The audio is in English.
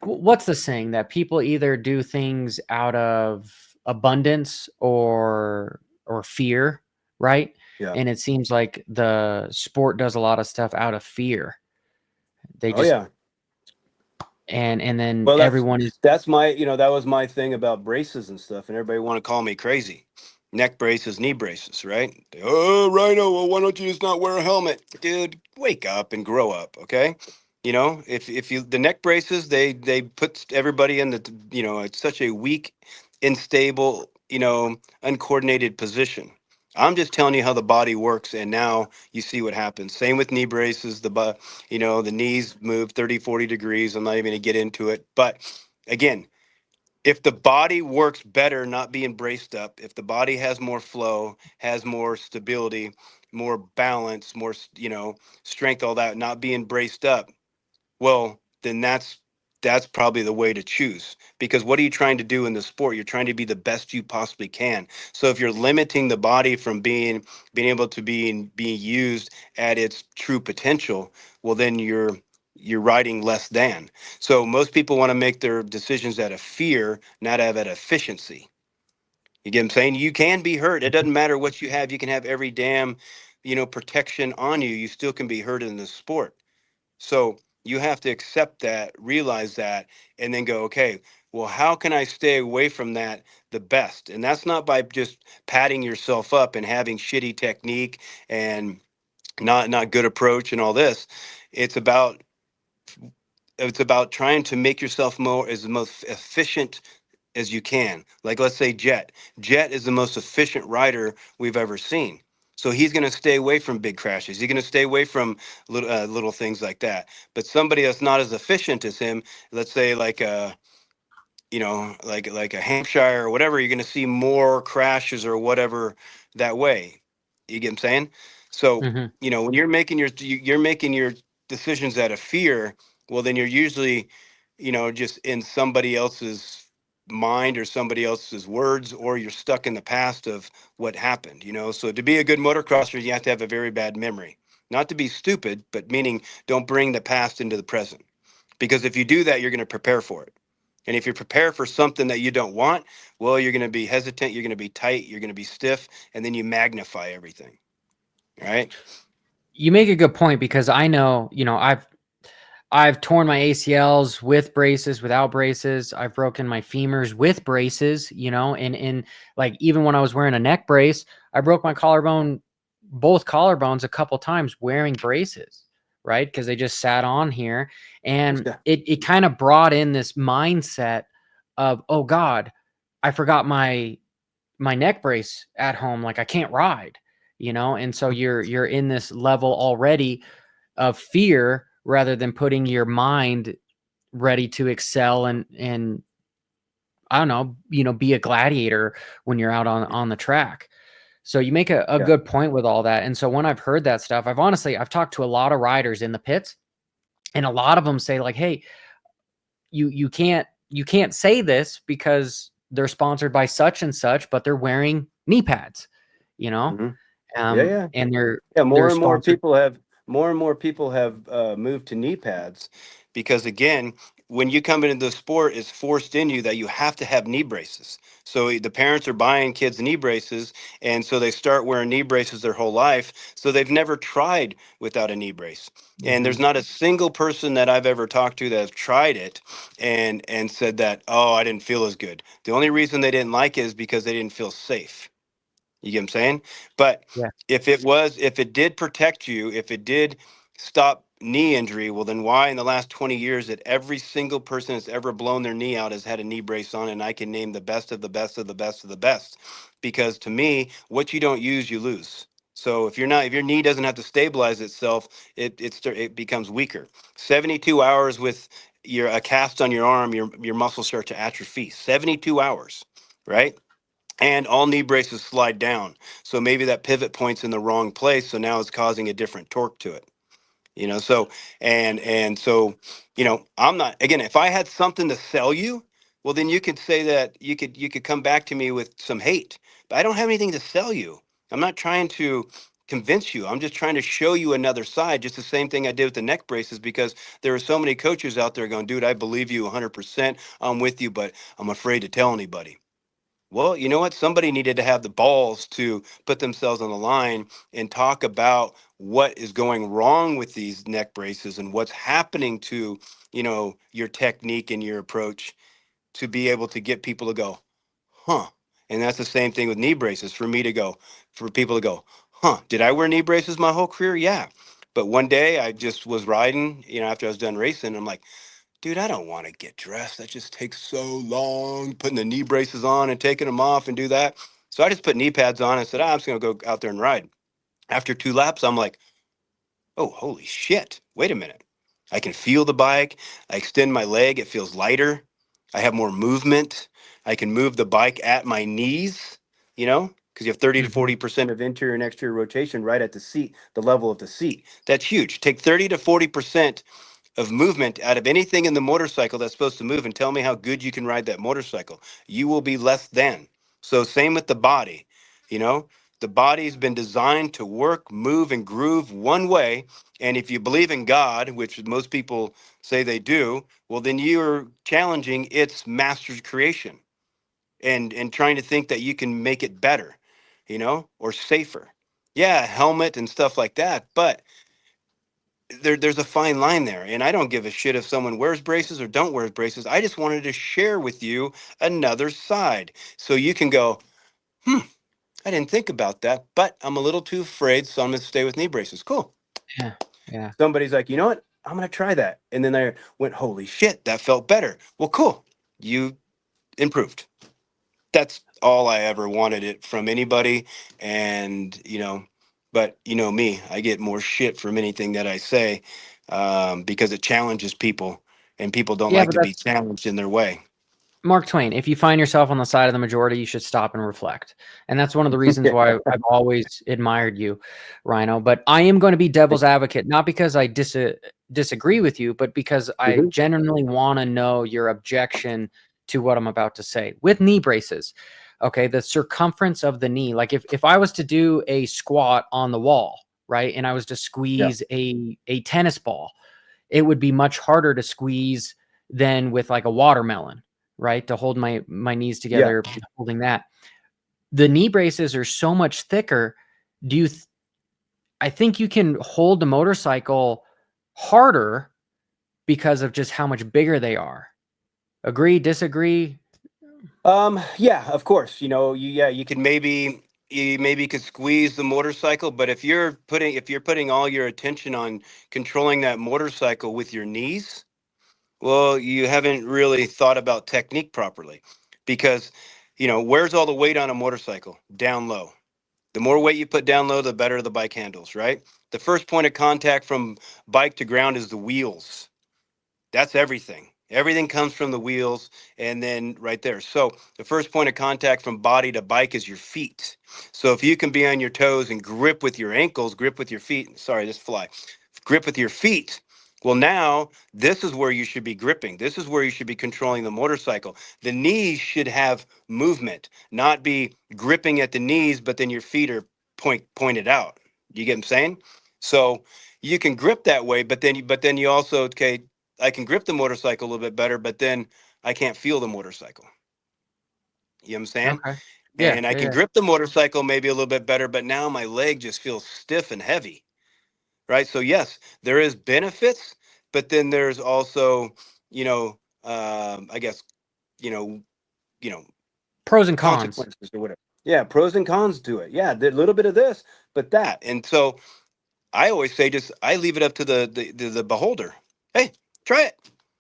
what's the saying that people either do things out of abundance or fear, right? Yeah. And it seems like the sport does a lot of stuff out of fear. They Oh just yeah. and then Well, everyone is that's my, that was my thing about braces and stuff, and everybody want to call me crazy. Neck braces, knee braces, right? Oh, Rhino, well, why don't you just not wear a helmet, dude? Wake up and grow up, okay? If you the neck braces, they put everybody in the, it's such a weak, unstable, uncoordinated position. I'm just telling you how the body works, and now you see what happens. Same with knee braces. The knees move 30, 40 degrees. I'm not even going to get into it. But again, if the body works better not being braced up, if the body has more flow, has more stability, more balance, more, strength, all that, not being braced up, well, then that's probably the way to choose. Because what are you trying to do in the sport? You're trying to be the best you possibly can. So if you're limiting the body from being able to be used at its true potential, well, then you're riding less than. So most people want to make their decisions out of fear, not out of efficiency. You get what I'm saying? You can be hurt. It doesn't matter what you have. You can have every damn, protection on you. You still can be hurt in the sport. So you have to accept that, realize that, and then go, okay, well, how can I stay away from that the best? And that's not by just patting yourself up and having shitty technique and not good approach and all this. It's about it's about trying to make yourself more as the most efficient as you can. Like, let's say Jet. Jet is the most efficient rider we've ever seen. So he's going to stay away from big crashes. He's going to stay away from little things like that. But somebody that's not as efficient as him, let's say like a, like a Hampshire or whatever, you're going to see more crashes or whatever that way. You get what I'm saying? So, mhm. when you're making your decisions out of fear, well, then you're usually, just in somebody else's mind or somebody else's words, or you're stuck in the past of what happened. So to be a good motocrosser, you have to have a very bad memory. Not to be stupid, but meaning don't bring the past into the present. Because if you do that, you're going to prepare for it. And if you prepare for something that you don't want, well, you're going to be hesitant, you're going to be tight, you're going to be stiff, and then you magnify everything. Right? You make a good point because I know, I've torn my ACLs with braces, without braces. I've broken my femurs with braces, and like even when I was wearing a neck brace, I broke my collarbone, both collarbones a couple times wearing braces, right? Because they just sat on here. And Yeah. it kind of brought in this mindset of, oh God, I forgot my neck brace at home. Like I can't ride, and so you're in this level already of fear rather than putting your mind ready to excel and I don't know, be a gladiator when you're out on the track. So you make a Yeah. good point with all that. And so when I've heard that stuff, I've talked to a lot of riders in the pits, and a lot of them say like, hey, you can't say this because they're sponsored by such and such, but they're wearing knee pads, you know, Hmm. Yeah, yeah. and Yeah, they're sponsored. more and more people have moved to knee pads because again, when you come into the sport, it's forced in you that you have to have knee braces. So the parents are buying kids knee braces, and so they start wearing knee braces their whole life. So they've never tried without a knee brace. And there's Mhm. not a single person that I've ever talked to that has tried it and said that, oh, I didn't feel as good. The only reason they didn't like it is because they didn't feel safe. You get what I'm saying? But Yeah. if it did protect you, if it did stop knee injury, well, then why in the last 20 years that every single person that's ever blown their knee out has had a knee brace on? And I can name the best of the best of the best of the best. Because to me, what you don't use, you lose. So if your knee doesn't have to stabilize itself, it becomes weaker. 72 hours with a cast on your arm, your muscles start to atrophy. 72 hours, right? And all knee braces slide down. So maybe that pivot point's in the wrong place. So now it's causing a different torque to it. So and so, I'm not, again, if I had something to sell you, well then you could say that you could come back to me with some hate. But I don't have anything to sell you. I'm not trying to convince you. I'm just trying to show you another side. Just the same thing I did with the neck braces, because there are so many coaches out there going, dude, I believe you 100%. I'm with you, but I'm afraid to tell anybody. Well, you know what? Somebody needed to have the balls to put themselves on the line and talk about what is going wrong with these neck braces and what's happening to, your technique and your approach, to be able to get people to go, huh? And that's the same thing with knee braces, for people to go, huh? Did I wear knee braces my whole career? Yeah. But one day I just was riding, after I was done racing, I'm like, dude, I don't want to get dressed. That just takes so long, putting the knee braces on and taking them off and do that. So I just put knee pads on and said, I'm just going to go out there and ride. After 2 laps, I'm like, oh, holy shit. Wait a minute. I can feel the bike. I extend my leg. It feels lighter. I have more movement. I can move the bike at my knees, because you have 30 to Mhm. 40% of interior and exterior rotation right at the seat, the level of the seat. That's huge. Take 30 to 40% of movement out of anything in the motorcycle that's supposed to move, and tell me how good you can ride that motorcycle. You will be less than. So same with the body. You know, the body's been designed to work, move, and groove one way. And if you believe in God, which most people say they do, well, then you're challenging its master's creation, and trying to think that you can make it better, or safer. Yeah, helmet and stuff like that, but there's a fine line there, and I don't give a shit if someone wears braces or don't wear braces. I just wanted to share with you another side, so you can go, I didn't think about that, but I'm a little too afraid, so I'm going to stay with knee braces. Cool. Yeah. Yeah. Somebody's like, you know what, I'm going to try that, and then I went, holy shit, that felt better. Well, cool, you improved. That's all I ever wanted it from anybody. And but me, I get more shit from anything that I say, because it challenges people, and people don't Yeah, like but to be that's challenged in their way. Mark Twain. If you find yourself on the side of the majority, you should stop and reflect. And that's one of the reasons why I've always admired you, Rhino. But I am going to be devil's advocate, not because I disagree with you, but because I Mhm. genuinely want to know your objection to what I'm about to say. With knee braces, okay, the circumference of the knee, like if I was to do a squat on the wall, right, and I was to Yeah. squeeze a tennis ball, it would be much harder to squeeze than with like a watermelon, right? To hold my knees Yeah. together, holding that. The knee braces are so much thicker. Do you? I think you can hold the motorcycle harder because of just how much bigger they are. Agree? Disagree? Yeah, of course. You can maybe could squeeze the motorcycle, but if you're putting all your attention on controlling that motorcycle with your knees, well, you haven't really thought about technique properly, because, where's all the weight on a motorcycle? Down low. The more weight you put down low, the better the bike handles, right? The first point of contact from bike to ground is the wheels. That's everything. Everything comes from the wheels, and then right there. So the first point of contact from body to bike is your feet. So if you can be on your toes and grip with your ankles, grip with your feet. Sorry, just fly. Grip with your feet. Well, now this is where you should be gripping. This is where you should be controlling the motorcycle. The knees should have movement, not be gripping at the knees, but then your feet are pointed out. You get what I'm saying? So you can grip that way, but then you also, okay, I can grip the motorcycle a little bit better, but then I can't feel the motorcycle. You know what I'm saying? Okay. Yeah. And I Yeah. can Yeah. grip the motorcycle maybe a little bit better, but now my leg just feels stiff and heavy, right? So yes, there is benefits, but then there's also, I guess, you know, you know, Pros and cons. consequences or whatever. Yeah, pros and cons to it. Yeah, a little bit of this, but that. And so I always say, just I leave it up to the beholder. Hey, try it.